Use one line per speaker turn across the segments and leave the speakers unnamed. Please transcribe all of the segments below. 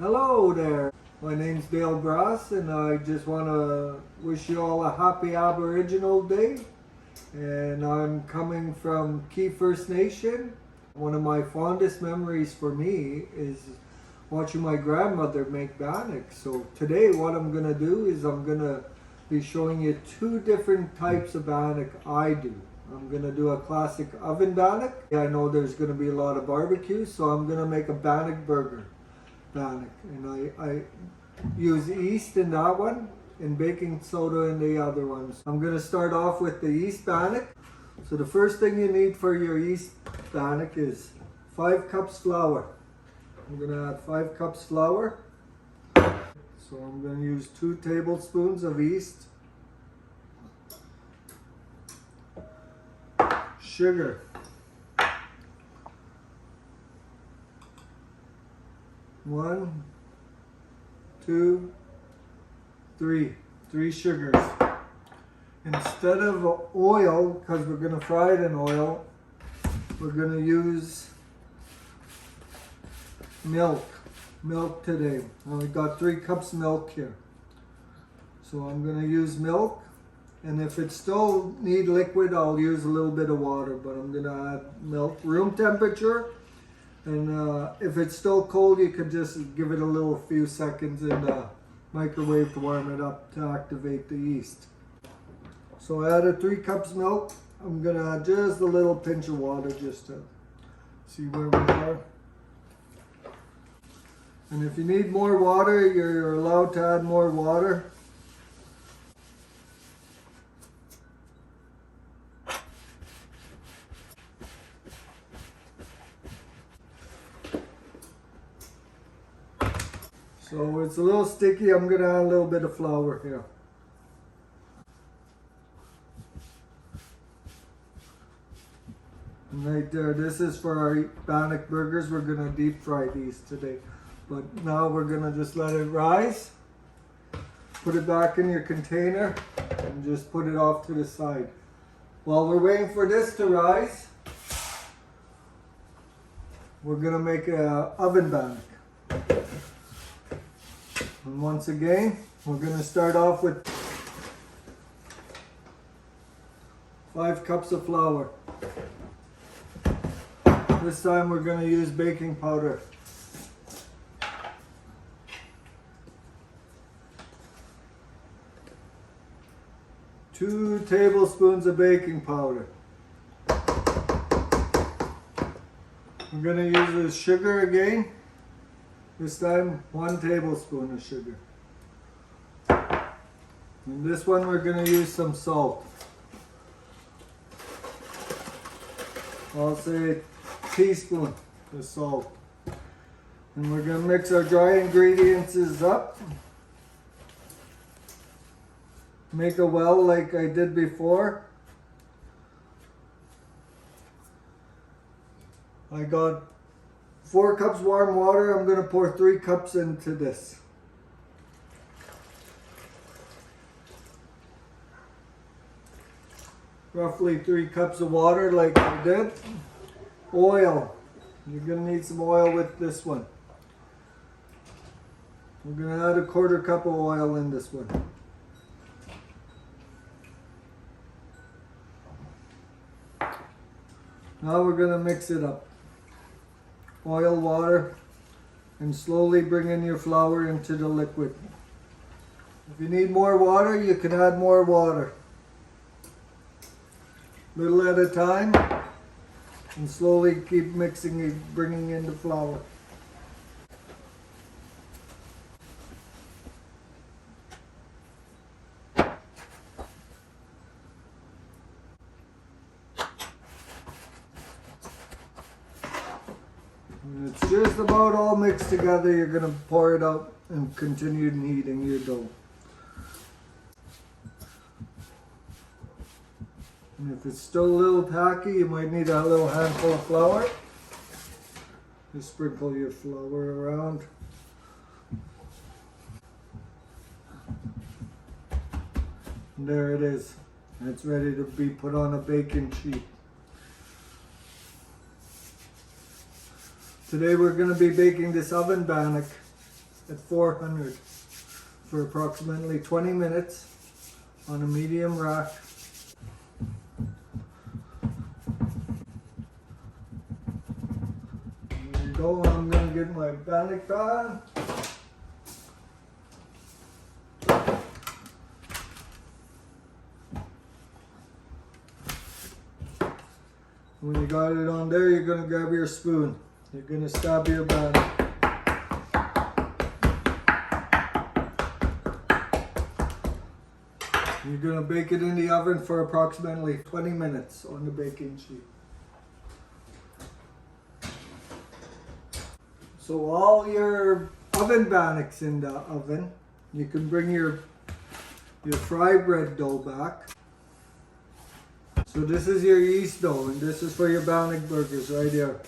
Hello there. My name's Dale Brass, and I just want to wish you all a happy Aboriginal Day. And I'm coming from Key First Nation. One of my fondest memories for me is watching my grandmother make Bannock. So today what I'm going to do is I'm going to be showing you two different types of Bannock I do. I'm going to do a classic oven Bannock. I know there's going to be a lot of barbecue, so I'm going to make a Bannock burger Bannock. And I use yeast in that one and baking soda in the other ones. I'm going to start off with the yeast Bannock. So the first thing you need for your yeast Bannock is 5 cups flour. I'm going to add 5 cups flour. So I'm going to use 2 tablespoons of yeast. Sugar. 1, 2, 3. 3 sugars. Instead of oil, because we're going to fry it in oil, we're going to use milk. Milk today. I got 3 cups milk here. So I'm going to use milk. And if it still need liquid, I'll use a little bit of water. But I'm going to add milk. Room temperature. And if it's still cold, you could just give it a few seconds in the microwave to warm it up to activate the yeast. So I added 3 cups milk. I'm going to add just a little pinch of water just to see where we are. And if you need more water, you're allowed to add more water. So it's a little sticky. I'm going to add a little bit of flour here. And right there, this is for our Bannock burgers. We're going to deep fry these today. But now we're going to just let it rise. Put it back in your container and just put it off to the side. While we're waiting for this to rise, we're going to make an oven Bannock. And once again, we're going to start off with 5 cups of flour. This time we're going to use baking powder. 2 tablespoons of baking powder. We're going to use the sugar again. This time 1 tablespoon of sugar. And this one we're going to use some salt. I'll say a teaspoon of salt. And we're going to mix our dry ingredients up. Make a well like I did before. I got 4 cups warm water. I'm going to pour 3 cups into this. Roughly 3 cups of water like I did. Oil. You're going to need some oil with this one. We're going to add a 1/4 cup of oil in this one. Now we're going to mix it up. Oil, water, and slowly bring in your flour into the liquid. If you need more water, you can add more water. Little at a time, and slowly keep mixing it, bringing in the flour. When it's just about all mixed together, you're going to pour it out and continue kneading your dough. And if it's still a little tacky, you might need a little handful of flour. Just sprinkle your flour around. And there it is. It's ready to be put on a baking sheet. Today we're going to be baking this oven Bannock at 400 for approximately 20 minutes on a medium rack. There you go. I'm going to get my Bannock pan. When you got it on there, you're going to grab your spoon. You're going to stab your bannock. You're going to bake it in the oven for approximately 20 minutes on the baking sheet. So all your oven bannocks in the oven, you can bring your fry bread dough back. So this is your yeast dough, and this is for your Bannock burgers right here.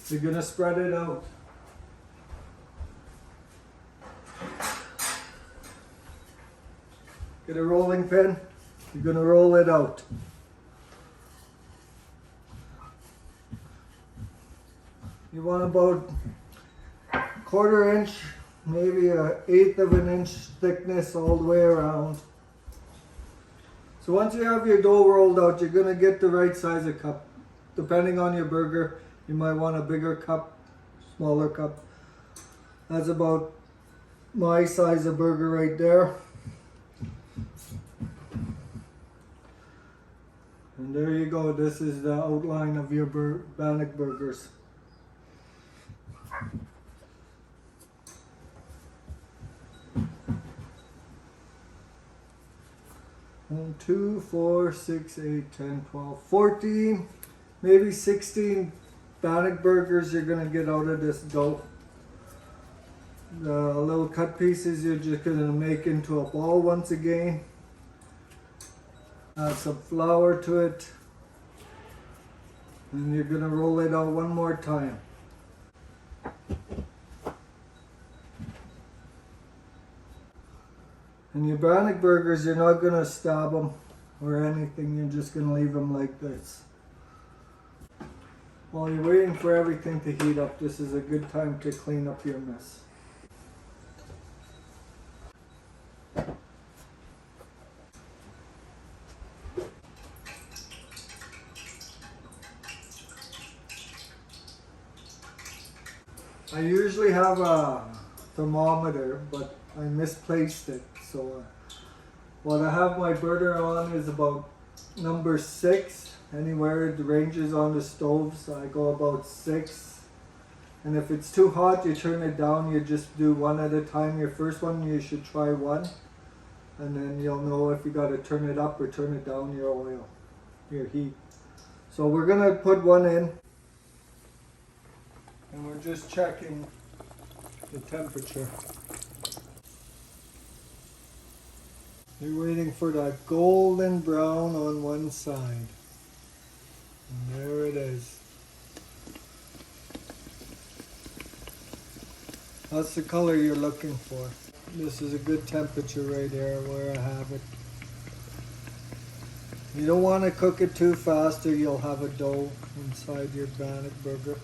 You're going to spread it out. Get a rolling pin. You're going to roll it out. You want about 1/4 inch, maybe 1/8 of an inch thickness all the way around. So once you have your dough rolled out, you're going to get the right size of cup. Depending on your burger, you might want a bigger cup, smaller cup. That's about my size of burger right there. And there you go. This is the outline of your Bannock burgers. One, 2, 4, 6, 8, 10, 12, 14, maybe 16 Bannock burgers you're going to get out of this dough. The little cut pieces you're just going to make into a ball once again. Add some flour to it. And you're going to roll it out one more time. And your Bannock burgers, you're not going to stab them or anything. You're just going to leave them like this. While you're waiting for everything to heat up, this is a good time to clean up your mess. I usually have a thermometer, but I misplaced it. So what I have my burner on is about number 6. Anywhere it ranges on the stove, so I go about 6. And if it's too hot, you turn it down. You just do one at a time. Your first one, you should try one. And then you'll know if you got to turn it up or turn it down, your oil, your heat. So we're going to put one in. And we're just checking the temperature. You're waiting for that golden brown on one side. And there it is. That's the color you're looking for. This is a good temperature right here where I have it. You don't want to cook it too fast or you'll have a dough inside your Bannock burger.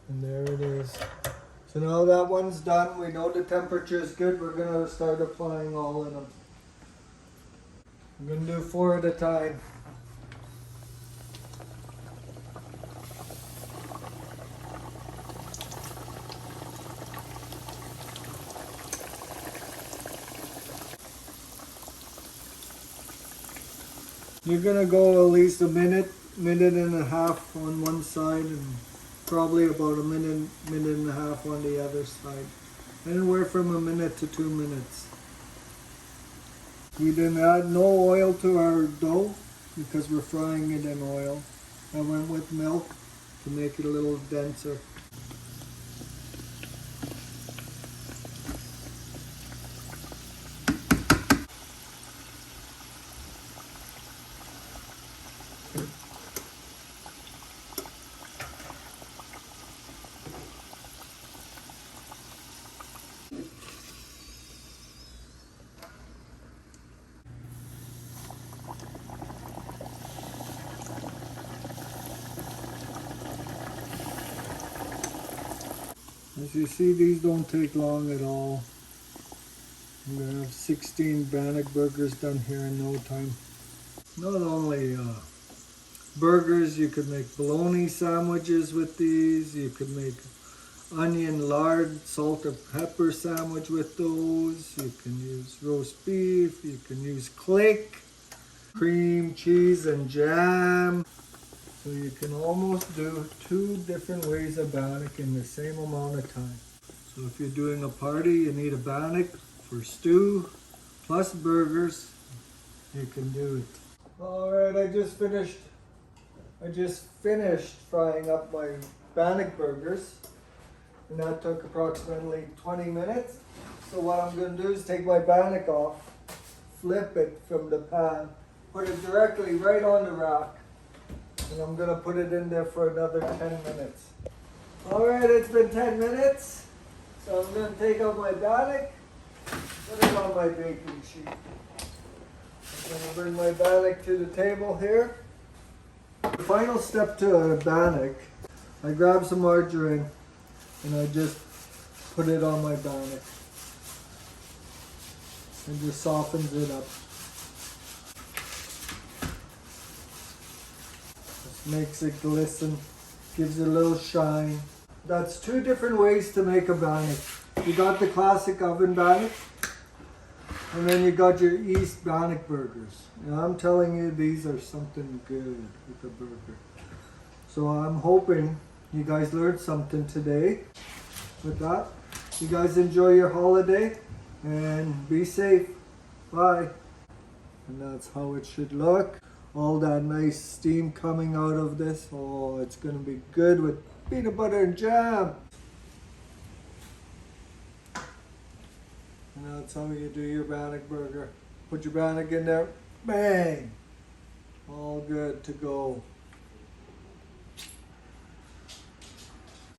And there it is. So now that one's done, we know the temperature is good. We're going to start applying all of them. I'm going to do 4 at a time. You're going to go at least a minute, minute and a half on one side and probably about a minute, minute and a half on the other side. Anywhere from a minute to 2 minutes. We didn't add no oil to our dough because we're frying it in oil. I went with milk to make it a little denser. As you see, these don't take long at all. I'm going to have 16 Bannock burgers done here in no time. Not only burgers, you could make bologna sandwiches with these. You could make onion, lard, salt and pepper sandwich with those. You can use roast beef. You can use click, cream, cheese, and jam. So you can almost do 2 different ways of Bannock in the same amount of time. So if you're doing a party, you need a Bannock for stew plus burgers. You can do it. Alright, I just finished frying up my Bannock burgers, and that took approximately 20 minutes. So what I'm going to do is take my Bannock off, flip it from the pan, put it directly right on the rack, and I'm going to put it in there for another 10 minutes. Alright, it's been 10 minutes, so I'm going to take out my Bannock, put it on my baking sheet. I'm going to bring my Bannock to the table here. The final step to a Bannock, I grab some margarine and I just put it on my Bannock. And just softens it up. Just makes it glisten, gives it a little shine. That's 2 different ways to make a Bannock. You got the classic oven Bannock, and then you got your East Bannock burgers. And I'm telling you, these are something good with a burger. So I'm hoping you guys learned something today. With that, you guys enjoy your holiday and be safe. Bye. And that's how it should look. All that nice steam coming out of this. Oh, it's going to be good with peanut butter and jam. And that's how you do your Bannock burger. Put your Bannock in there. Bang! All good to go.